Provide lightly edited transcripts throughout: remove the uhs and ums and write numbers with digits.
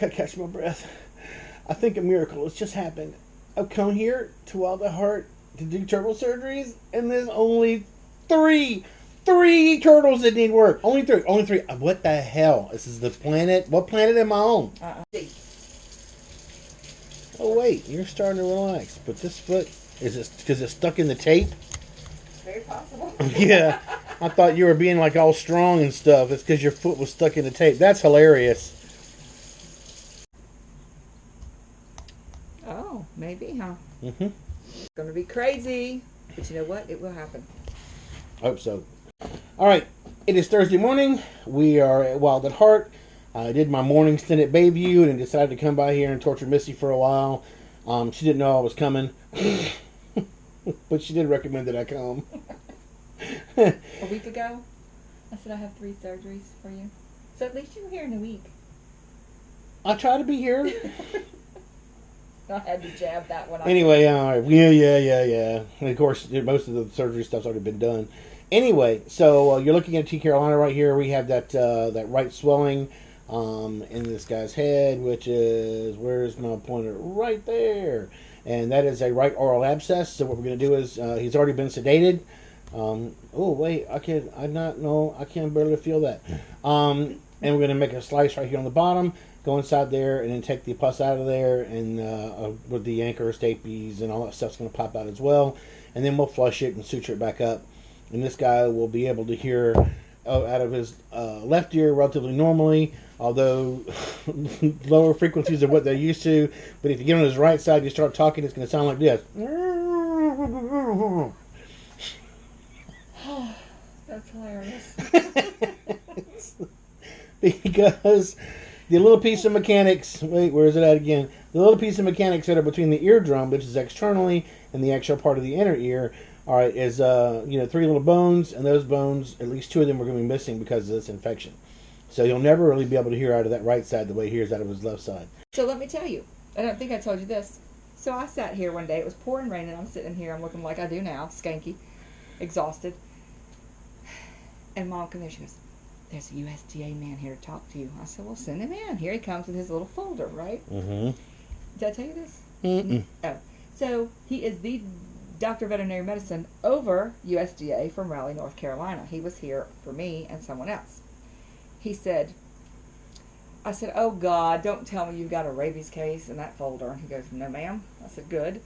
can't catch my breath. I think a miracle has just happened. I've come here to Wild at Heart to do turtle surgeries, and there's only three turtles that need work. Only three. What the hell? This is the planet. What planet am I on? Oh wait, you're starting to relax. But this foot, is it because it's stuck in the tape? Very possible. Yeah, I thought you were being like all strong and stuff. It's because your foot was stuck in the tape. That's hilarious. Oh, maybe, huh? Mm-hmm. It's going to be crazy. But you know what? It will happen. I hope so. All right, it is Thursday morning. We are at Wild at Heart. I did my morning stint at Bayview and decided to come by here and torture Missy for a while. She didn't know I was coming, but she did recommend that I come. A week ago, I said I have 3 surgeries for you. So at least you were here in a week. I try to be here. I had to jab that one. Anyway, yeah. And of course, most of the surgery stuff's already been done. Anyway, so you're looking at T. Carolina right here. We have that right swelling in this guy's head, which is, where's my pointer? Right there. And that is a right oral abscess. So what we're going to do is, he's already been sedated. Oh, wait, I can't barely feel that. And we're going to make a slice right here on the bottom, go inside there, and then take the pus out of there, and with the anchor, stapes, and all that stuff's going to pop out as well. And then we'll flush it and suture it back up. And this guy will be able to hear out of his left ear relatively normally, although lower frequencies of what they're used to. But if you get on his right side, you start talking, it's going to sound like this. That's hilarious. Because the little piece of mechanics, wait, where is it at again? The little piece of mechanics that are between the eardrum, which is externally, and the actual part of the inner ear, all right, is 3 little bones, and those bones, at least 2 of them are going to be missing because of this infection. So you'll never really be able to hear out of that right side the way he hears out of his left side. So let me tell you, I don't think I told you this. So I sat here one day, it was pouring rain, and I'm sitting here, I'm looking like I do now, skanky, exhausted. And Mom came there, she goes, "There's a USDA man here to talk to you." I said, "Well, send him in. Here he comes with his little folder, right?" Mm-hmm. Did I tell you this? Mm-mm. Oh. So he is the Doctor of Veterinary Medicine over USDA from Raleigh, North Carolina. He was here for me and someone else. He said, I said, "Oh, God, don't tell me you've got a rabies case in that folder." And he goes, "No, ma'am." I said, "Good."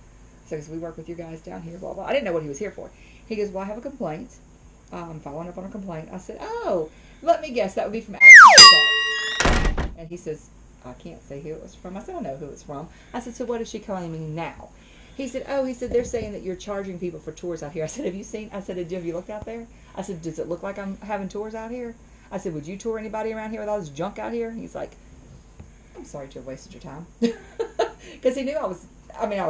So, because we work with you guys down here, blah, blah. I didn't know what he was here for. He goes, "Well, I have a complaint. I'm following up on a complaint." I said, "Oh, let me guess, that would be from Ashton." And he says, "I can't say who it was from." I said, "I know who it's from." I said, "So what is she claiming now?" He said, "Oh," he said, "they're saying that you're charging people for tours out here." I said, "Have you seen?" I said, "Have you looked out there?" I said, "Does it look like I'm having tours out here?" I said, "Would you tour anybody around here with all this junk out here?" He's like, "I'm sorry to have wasted your time." Because he knew I was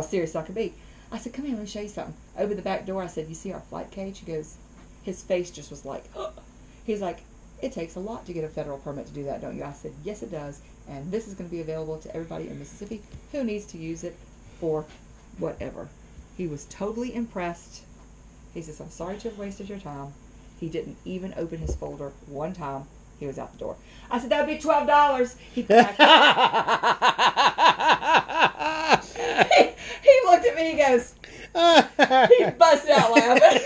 serious as I could be. I said, "Come here, let me show you something." Opened the back door. I said, "You see our flight cage?" He goes, his face just was like, he's like, "It takes a lot to get a federal permit to do that, don't you?" I said, "Yes, it does. And this is going to be available to everybody in Mississippi who needs to use it for whatever." He was totally impressed. He says, "I'm sorry to have wasted your time." He didn't even open his folder one time. He was out the door. I said, "That would be $12. He cracked he looked at me, he goes, he busted out laughing.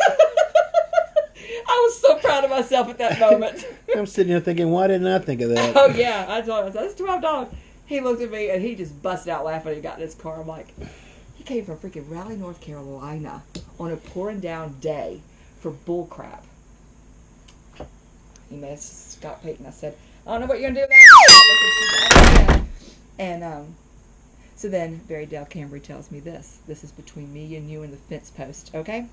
I was so proud of myself at that moment. I'm sitting here thinking, why didn't I think of that? Oh, yeah. I told him, "That's $12. He looked at me, and he just busted out laughing. He got in his car. I'm like, he came from freaking Raleigh, North Carolina on a pouring down day for bull crap. He met Scott Payton. I said, "I don't know what you're going to do about that." And so then Barry Dale Cambry tells me this. This is between me and you and the fence post, okay?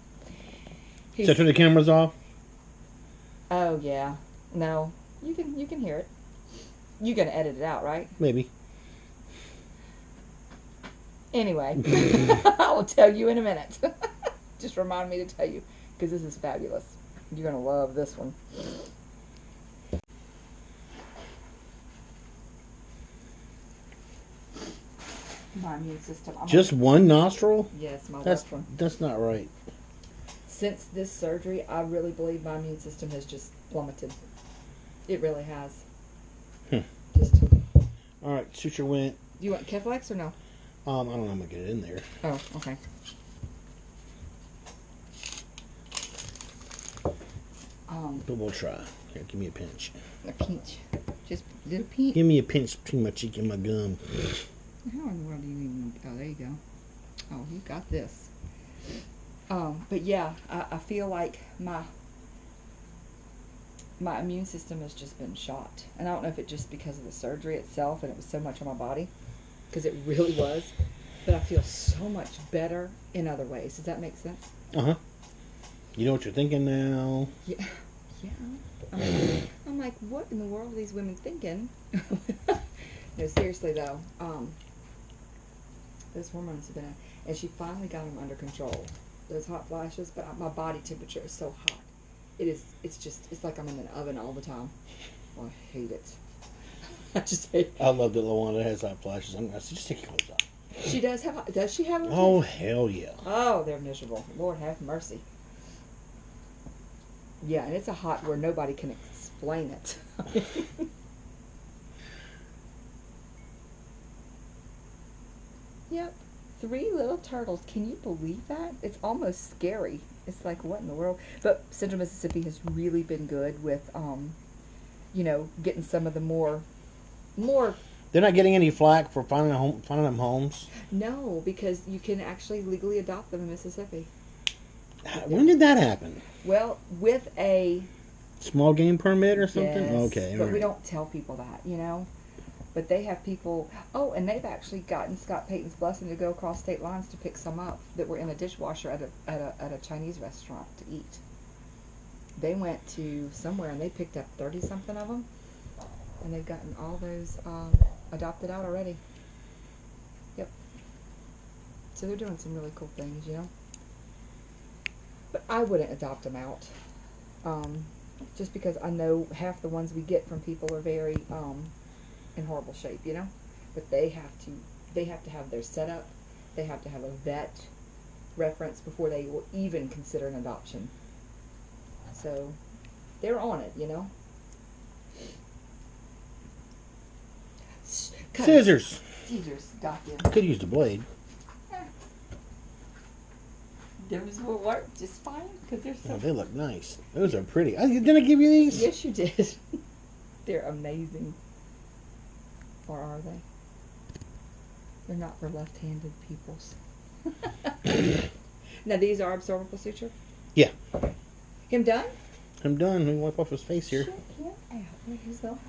So turn the cameras off? Oh, yeah. No. You can hear it. You're going to edit it out, right? Maybe. Anyway, I will tell you in a minute. Just remind me to tell you, because this is fabulous. You're going to love this one. My immune system. Just one nostril? Yes, my That's left one. That's not right. Since this surgery, I really believe my immune system has just plummeted. It really has. Hmm. Just. All All right, suture went. Do you want Keflex or no? I don't know how I'm gonna get it in there. Oh, okay. But we'll try. Here, give me a pinch. A pinch. Just a little pinch. Give me a pinch between my cheek and my gum. How in the world do you even... Oh, there you go. Oh, you got this. But yeah, I feel like my immune system has just been shot. And I don't know if it's just because of the surgery itself and it was so much on my body. Because it really was. But I feel so much better in other ways. Does that make sense? Uh-huh. You know what you're thinking now? Yeah. Yeah. I'm like, what in the world are these women thinking? No, seriously though. Those hormones have been... And she finally got them under control. Those hot flashes. But my body temperature is so hot. It's like I'm in an oven all the time. Well, I hate it. I just hate it. I love that LaWanda has hot flashes. I'm gonna just take your clothes off. She does have... Does she have them? Oh, hell yeah. Oh, they're miserable. Lord have mercy. Yeah, and it's a hot where nobody can explain it. Yep. 3 little turtles. Can you believe that? It's almost scary. It's like, what in the world? But Central Mississippi has really been good with, you know, getting some of the more... They're not getting any flack for finding them homes? No, because you can actually legally adopt them in Mississippi. When did that happen? Well, with a... Small game permit or something? Yes, Okay. but right. we don't tell people that, you know. But they have people... Oh, and they've actually gotten Scott Payton's blessing to go across state lines to pick some up that were in a dishwasher at a Chinese restaurant to eat. They went to somewhere and they picked up 30-something of them. And they've gotten all those adopted out already. Yep. So they're doing some really cool things, you know. But I wouldn't adopt them out. Just because I know half the ones we get from people are very in horrible shape, you know. But they have to have their setup. They have to have a vet reference before they will even consider an adoption. So they're on it, you know. Scissors. Scissors, got them. Could use the blade. Those will work just fine because they're so... Oh, they look nice. Those are pretty. Didn't I give you these? Yes, you did. They're amazing. Or are they? They're not for left-handed peoples. Now, these are absorbable suture? Yeah. Okay. Him done? I'm done. Let me wipe off his face here. Check him out. Where's his little...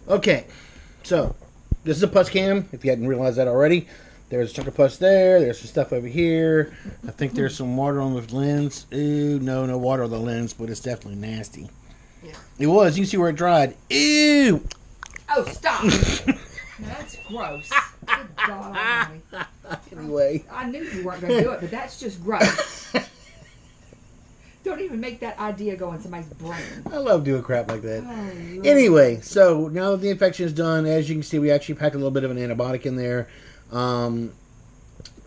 Okay, so this is a PUScam. If you hadn't realized that already, there's a chunk of pus there. There's some stuff over here. I think there's some water on the lens. Ooh, no water on the lens, but it's definitely nasty. Yeah. It was. You can see where it dried. Ew. Oh, stop! No, that's gross. Good God Almighty. Anyway, I knew you weren't going to do it, but that's just gross. Don't even make that idea go in somebody's brain. I love doing crap like that. Oh, Lord. Anyway, so now that the infection is done, as you can see, we actually packed a little bit of an antibiotic in there.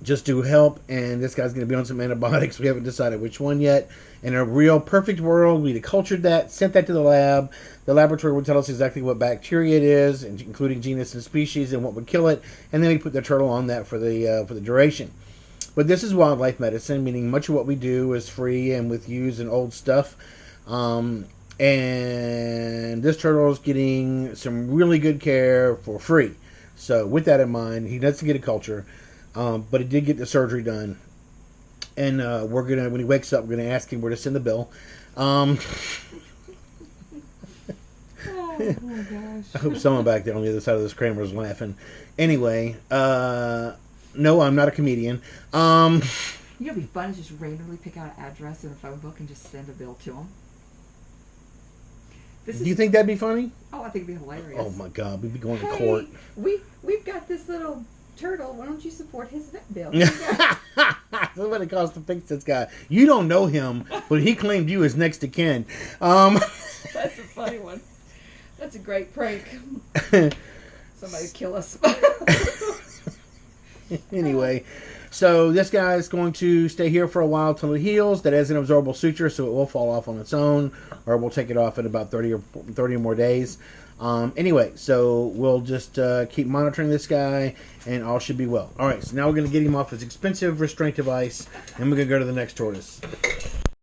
Just to help, and this guy's going to be on some antibiotics. We haven't decided which one yet. In a real perfect world, we'd have cultured that, sent that to the lab. The laboratory would tell us exactly what bacteria it is, including genus and species, and what would kill it, and then we put the turtle on that for the duration. But this is wildlife medicine, meaning much of what we do is free and with used and old stuff. And this turtle is getting some really good care for free. So with that in mind, he doesn't get a culture, but he did get the surgery done. And we're gonna, when he wakes up, we're gonna ask him where to send the bill. Oh my gosh. I hope someone back there on the other side of this camera is laughing. Anyway, no, I'm not a comedian. You know, it'd be fun to just randomly pick out an address in a phone book and just send a bill to them. Do you think that'd be funny? Oh, I think it'd be hilarious. Oh my God, we'd be going to court. We've got this little turtle. Why don't you support his vet bill? That's what it costs to fix this guy. You don't know him, but he claimed you as next to kin. That's a funny one. That's a great prank. Somebody kill us. Anyway, So this guy is going to stay here for a while till it heals. That is an absorbable suture, so it will fall off on its own, or we'll take it off in about 30 or more days. Anyway, so we'll just keep monitoring this guy, and all should be well. All right, so now we're going to get him off his expensive restraint device, and we're going to go to the next tortoise.